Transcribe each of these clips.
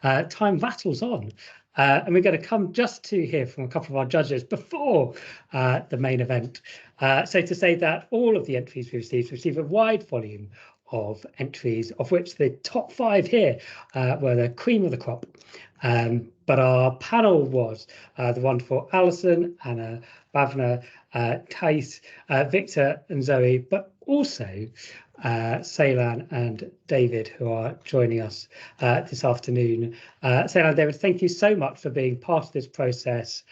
time rattles on. And we're going to come just to hear from a couple of our judges before the main event. So to say that all of the entries we received a wide volume of entries, of which the top 5 here were the cream of the crop. But our panel was the wonderful Alison, Anna, Bhavna, Thais, Victor and Zoe, but also Selan and David, who are joining us this afternoon. Selan and David, thank you so much for being part of this process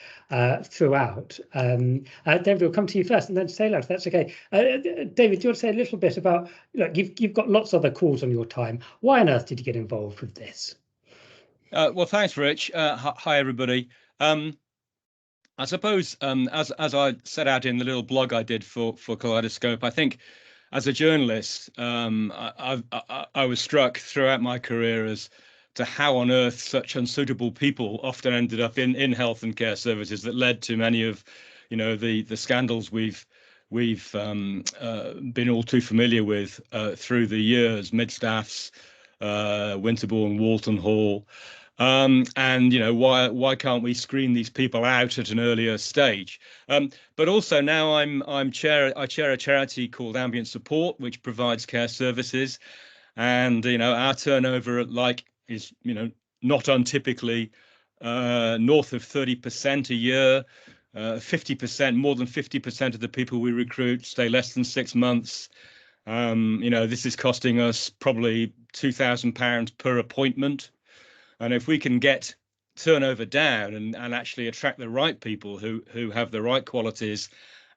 throughout. David, we'll come to you first, and then Selan, if that's okay. David, do you want to say a little bit about, look, you've got lots of other calls on your time. Why on earth did you get involved with this? Well, thanks, Rich. Hi, everybody. I suppose, as I set out in the little blog I did for Kaleidoscope, I think as a journalist, I was struck throughout my career as to how on earth such unsuitable people often ended up in health and care services that led to many of, the scandals we've been all too familiar with through the years, Midstaffs, Winterbourne, Walton Hall. And why can't we screen these people out at an earlier stage? But also now I chair a charity called Ambient Support, which provides care services, and our turnover is not untypically north of 30% a year. 50%, more than 50% of the people we recruit stay less than 6 months. This is costing us probably £2,000 per appointment. And if we can get turnover down and actually attract the right people who have the right qualities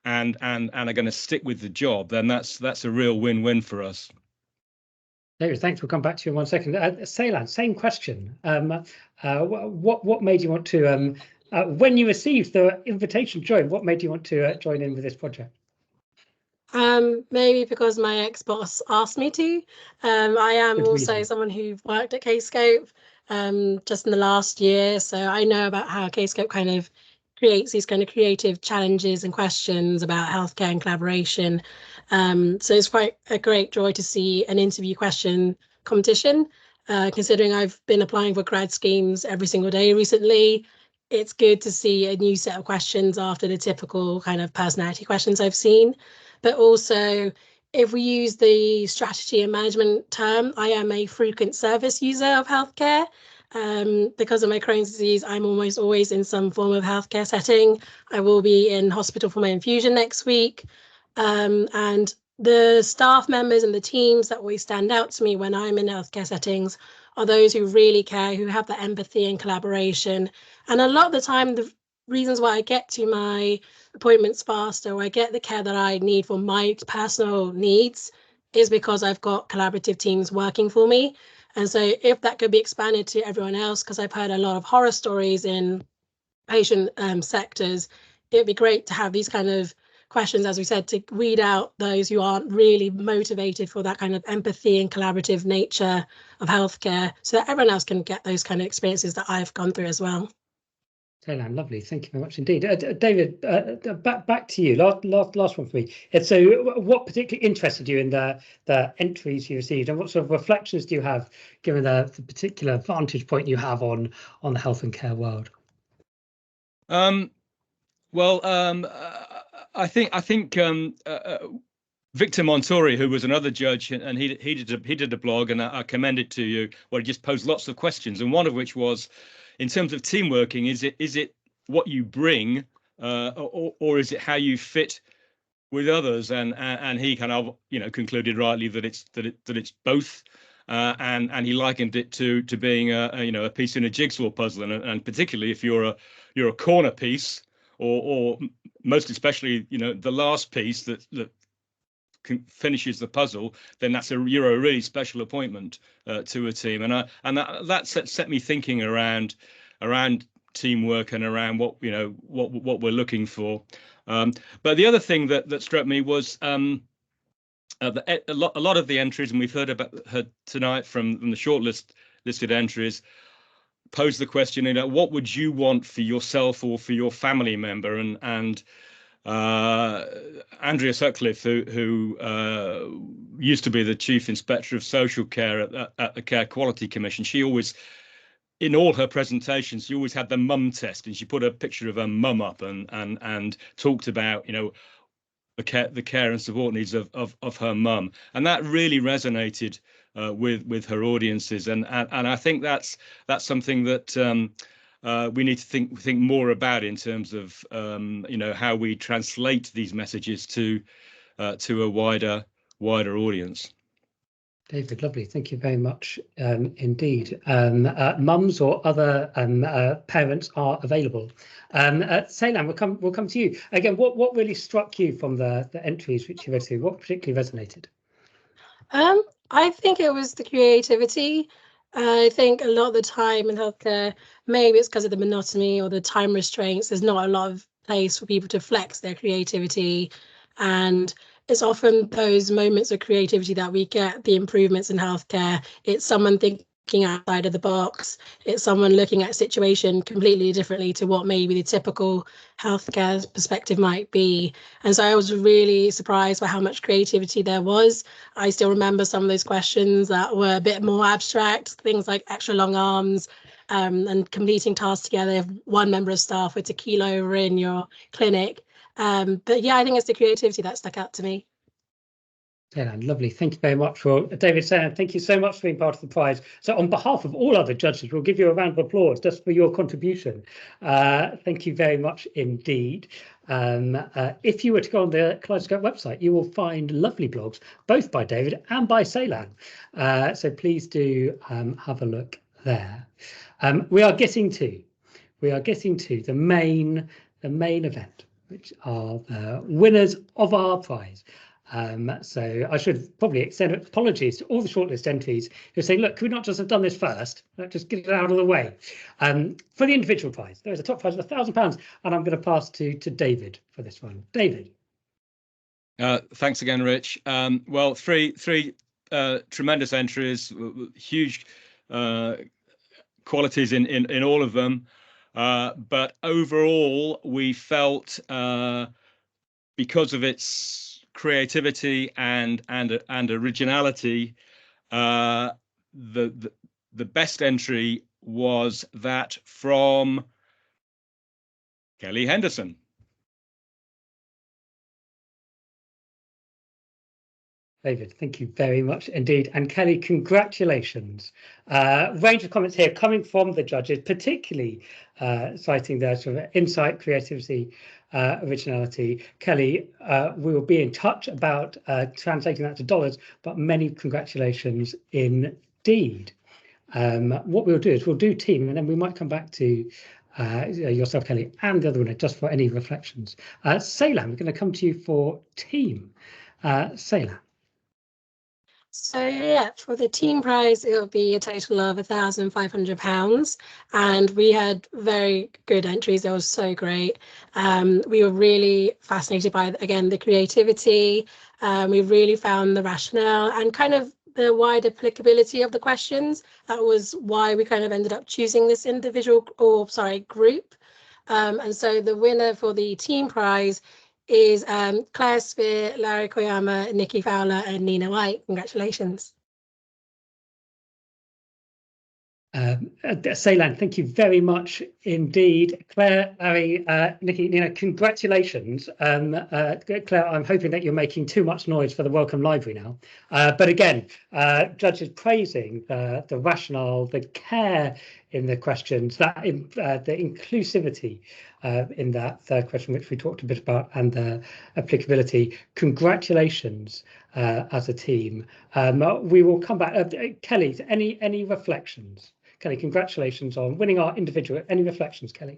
and are going to stick with the job, then that's a real win-win for us. David, thanks. We'll come back to you in 1 second. Selan, same question. What made you want to, when you received the invitation to join, what made you want to join in with this project? Maybe because my ex-boss asked me to. I am also someone who worked at Kscope just in the last year, so I know about how Kscope kind of creates these kind of creative challenges and questions about healthcare and collaboration. So it's quite a great joy to see an interview question competition. Considering I've been applying for grad schemes every single day recently, it's good to see a new set of questions after the typical kind of personality questions I've seen. But also, if we use the strategy and management term, I am a frequent service user of healthcare. Because of my Crohn's disease, I'm almost always in some form of healthcare setting. I will be in hospital for my infusion next week. And the staff members and the teams that always stand out to me when I'm in healthcare settings are those who really care, who have that empathy and collaboration. And a lot of the time, the reasons why I get to my appointments faster, or I get the care that I need for my personal needs, is because I've got collaborative teams working for me. And so if that could be expanded to everyone else, because I've heard a lot of horror stories in patient sectors, it'd be great to have these kind of questions, as we said, to weed out those who aren't really motivated for that kind of empathy and collaborative nature of healthcare, so that everyone else can get those kind of experiences that I've gone through as well. Selan, lovely. Thank you very much indeed. David, back to you. Last one for me. So what particularly interested you in the entries you received, and what sort of reflections do you have, given the particular vantage point you have on the health and care world? I think Victor Montori, who was another judge, and he did a blog, and I commend it to you, where he just posed lots of questions, and one of which was, in terms of team working, is it what you bring, or is it how you fit with others? And he kind of concluded rightly that it's both, and he likened it to being a piece in a jigsaw puzzle, and particularly if you're a corner piece, or most especially the last piece that finishes the puzzle, then you're a really special appointment to a team, and that set me thinking around teamwork and around what we're looking for. But the other thing that struck me was a lot of the entries, and we've heard tonight from the shortlisted entries, pose the question, what would you want for yourself or for your family member? And Andrea Sutcliffe, who used to be the Chief Inspector of Social Care at the Care Quality Commission, she always in all her presentations, she always had the mum test, and she put a picture of her mum up and talked about, you know, the care and support needs of her mum, and that really resonated with her audiences, and I think that's something that we need to think more about in terms of you know, how we translate these messages to a wider audience. David, lovely. Thank you very much indeed. Mums or other parents are available. Selan, we'll come to you again. What really struck you from the entries which you read through? What particularly resonated? I think it was the creativity. I think a lot of the time in healthcare, maybe it's because of the monotony or the time restraints, there's not a lot of place for people to flex their creativity. And it's often those moments of creativity that we get the improvements in healthcare. It's someone thinking outside of the box. It's someone looking at a situation completely differently to what maybe the typical healthcare perspective might be. And so I was really surprised by how much creativity there was. I still remember some of those questions that were a bit more abstract, things like extra long arms, and completing tasks together if one member of staff were to keel over in your clinic. But yeah, I think it's the creativity that stuck out to me. Selan, lovely. Thank you very much for David. Selan, thank you so much for being part of the prize. So on behalf of all other judges, we'll give you a round of applause just for your contribution. Thank you very much indeed. If you were to go on the Kaleidoscope website, you will find lovely blogs, both by David and by Selan. So please do have a look there. We are getting to the main event, which are the winners of our prize. So I should probably extend apologies to all the shortlist entries who say, look, can we not just have done this first? Let's just get it out of the way. For the individual prize, there is a top prize of £1,000, and I'm going to pass to David for this one. David. Thanks again, Rich. Well, three tremendous entries, huge qualities in all of them. But overall, we felt because of its creativity and originality, the best entry was that from Kelly Henderson. David, thank you very much indeed. And Kelly, congratulations. Range of comments here coming from the judges, particularly citing their sort of insight, creativity, originality. Kelly, we will be in touch about translating that to dollars, but many congratulations indeed. What we'll do is we'll do team, and then we might come back to yourself, Kelly, and the other winner just for any reflections. Selan, we're going to come to you for team. Selan. So yeah, for the team prize, it'll be a total of £1,500, and we had very good entries. They were so great. We were really fascinated by, again, the creativity. We really found the rationale and kind of the wide applicability of the questions. That was why we kind of ended up choosing this group. And so the winner for the team prize is Claire Spear, Larry Koyama, Nikki Fowler, and Nina White. Congratulations. Selan, thank you very much indeed. Claire, Larry, Nikki, Nina, congratulations. Claire, I'm hoping that you're making too much noise for the Welcome Library now. But again, judges praising the rationale, the care in the questions, the inclusivity in that third question, which we talked a bit about, and the applicability. Congratulations as a team. We will come back. Kelly, any reflections? Kelly, congratulations on winning our individual. Any reflections, Kelly?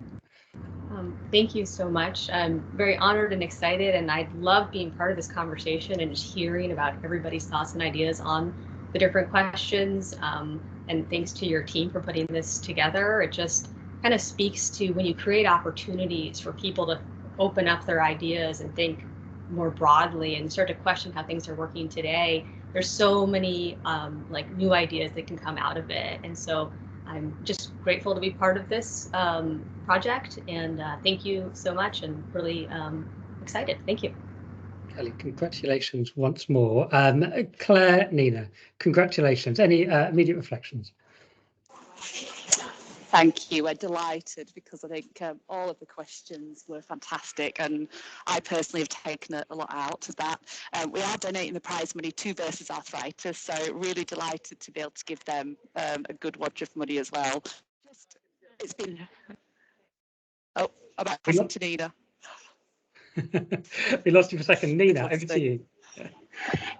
Thank you so much. I'm very honored and excited, and I love being part of this conversation and just hearing about everybody's thoughts and ideas on the different questions. And thanks to your team for putting this together. It just kind of speaks to when you create opportunities for people to open up their ideas and think more broadly and start to question how things are working today. There's so many like new ideas that can come out of it. And so I'm just grateful to be part of this project, and thank you so much, and really excited. Thank you. Kelly, congratulations once more. Claire, Nina, congratulations. Any immediate reflections? Thank you. We're delighted because I think all of the questions were fantastic, and I personally have taken a lot out of that. We are donating the prize money to Versus Arthritis, so really delighted to be able to give them a good wad of money as well. It's been... Oh, I'm passing to Nina. We lost you for a second. Nina, over to you.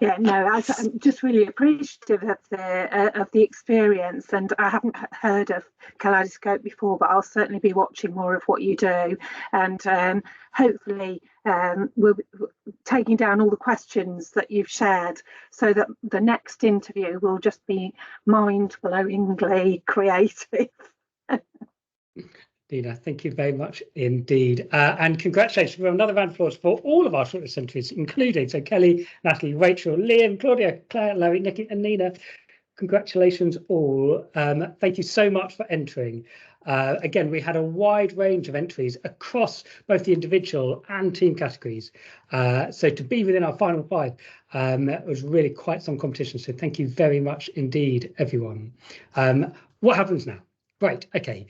Yeah, no, I'm just really appreciative of the experience, and I haven't heard of Kaleidoscope before, but I'll certainly be watching more of what you do, and hopefully we'll be taking down all the questions that you've shared, so that the next interview will just be mind-blowingly creative. Nina, thank you very much indeed. And congratulations for another round of applause for all of our shortlist entries, including Kelly, Natalie, Rachel, Liam, Claudia, Claire, Larry, Nikki and Nina. Congratulations all. Thank you so much for entering. Again, we had a wide range of entries across both the individual and team categories. So to be within our final five was really quite some competition. So thank you very much indeed, everyone. What happens now? Right, okay.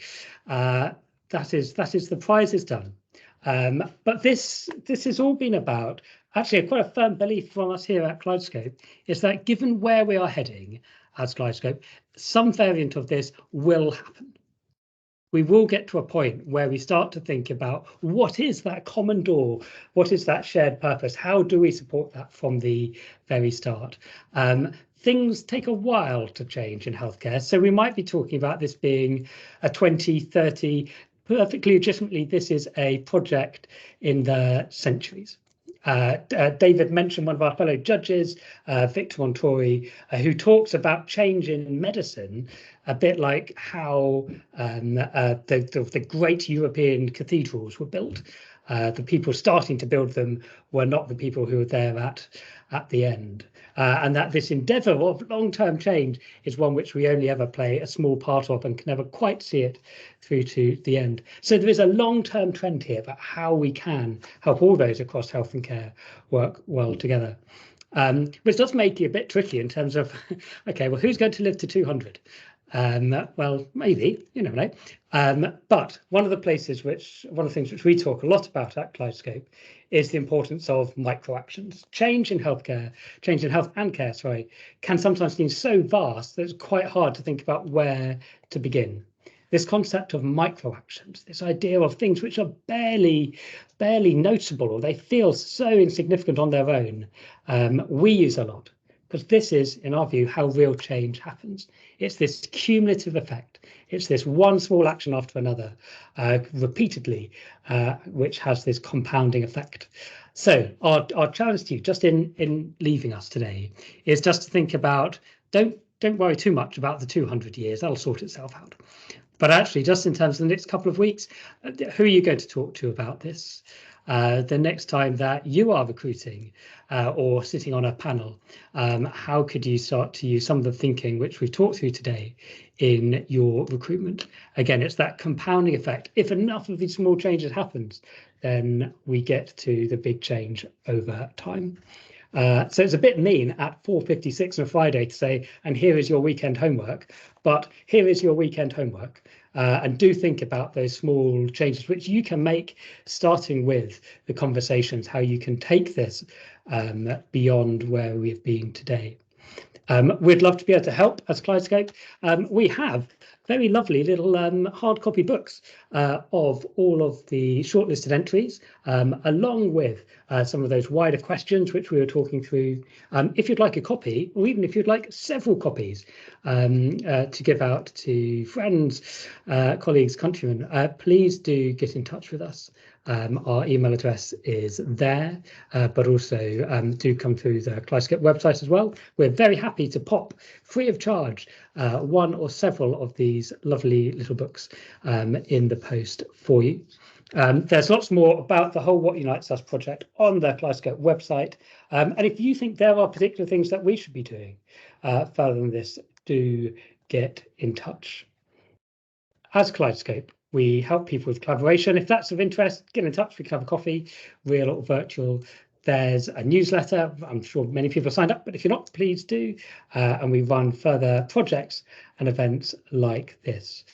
That is the prize is done. But this has all been about, actually quite a firm belief from us here at Kaleidoscope, is that given where we are heading as Kaleidoscope, some variant of this will happen. We will get to a point where we start to think about what is that common door, what is that shared purpose, how do we support that from the very start. Things take a while to change in healthcare, so we might be talking about this being a 2030. Perfectly legitimately, this is a project in the centuries. David mentioned one of our fellow judges, Victor Montori, who talks about change in medicine, a bit like how the great European cathedrals were built. The people starting to build them were not the people who were there at the end. And that this endeavour of long-term change is one which we only ever play a small part of and can never quite see it through to the end. So there is a long-term trend here about how we can help all those across health and care work well together. Which does make it a bit tricky in terms of, okay, well, who's going to live to 200? Well, maybe, you never know. But one of the things which we talk a lot about at Kaleidoscope is the importance of micro actions. Change in health and care, can sometimes seem so vast that it's quite hard to think about where to begin. This concept of micro actions, this idea of things which are barely noticeable, or they feel so insignificant on their own, we use a lot. Because this is, in our view, how real change happens. It's this cumulative effect. It's this one small action after another, repeatedly, which has this compounding effect. So our challenge to you, just in leaving us today, is just to think about, don't worry too much about the 200 years. That'll sort itself out. But actually, just in terms of the next couple of weeks, who are you going to talk to about this? The next time that you are recruiting or sitting on a panel, how could you start to use some of the thinking which we've talked through today in your recruitment? Again, it's that compounding effect. If enough of these small changes happens, then we get to the big change over time. So it's a bit mean at 4:56 on a Friday to say, and here is your weekend homework, but here is your weekend homework. And do think about those small changes which you can make, starting with the conversations, how you can take this beyond where we've been today. We'd love to be able to help as Kaleidoscope. We have very lovely little hard copy books of all of the shortlisted entries, along with some of those wider questions which we were talking through. If you'd like a copy, or even if you'd like several copies to give out to friends, colleagues, countrymen, please do get in touch with us. Our email address is there, but also do come through the Kaleidoscope website as well. We're very happy to pop free of charge one or several of these lovely little books in the post for you. There's lots more about the whole What Unites Us project on the Kaleidoscope website. And if you think there are particular things that we should be doing further than this, do get in touch. As Kaleidoscope, we help people with collaboration. If that's of interest, get in touch. We can have a coffee, real or virtual. There's a newsletter. I'm sure many people have signed up, but if you're not, please do. And we run further projects and events like this.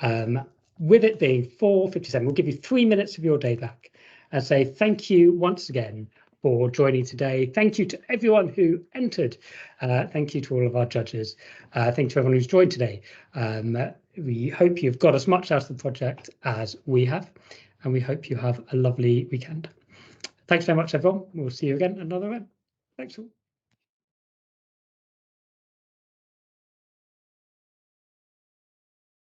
With it being 4:57, we'll give you 3 minutes of your day back and say thank you once again for joining today. Thank you to everyone who entered. Thank you to all of our judges. Thank you to everyone who's joined today. We hope you've got as much out of the project as we have, and we hope you have a lovely weekend. Thanks very much, everyone. We'll see you again at another event. Thanks all.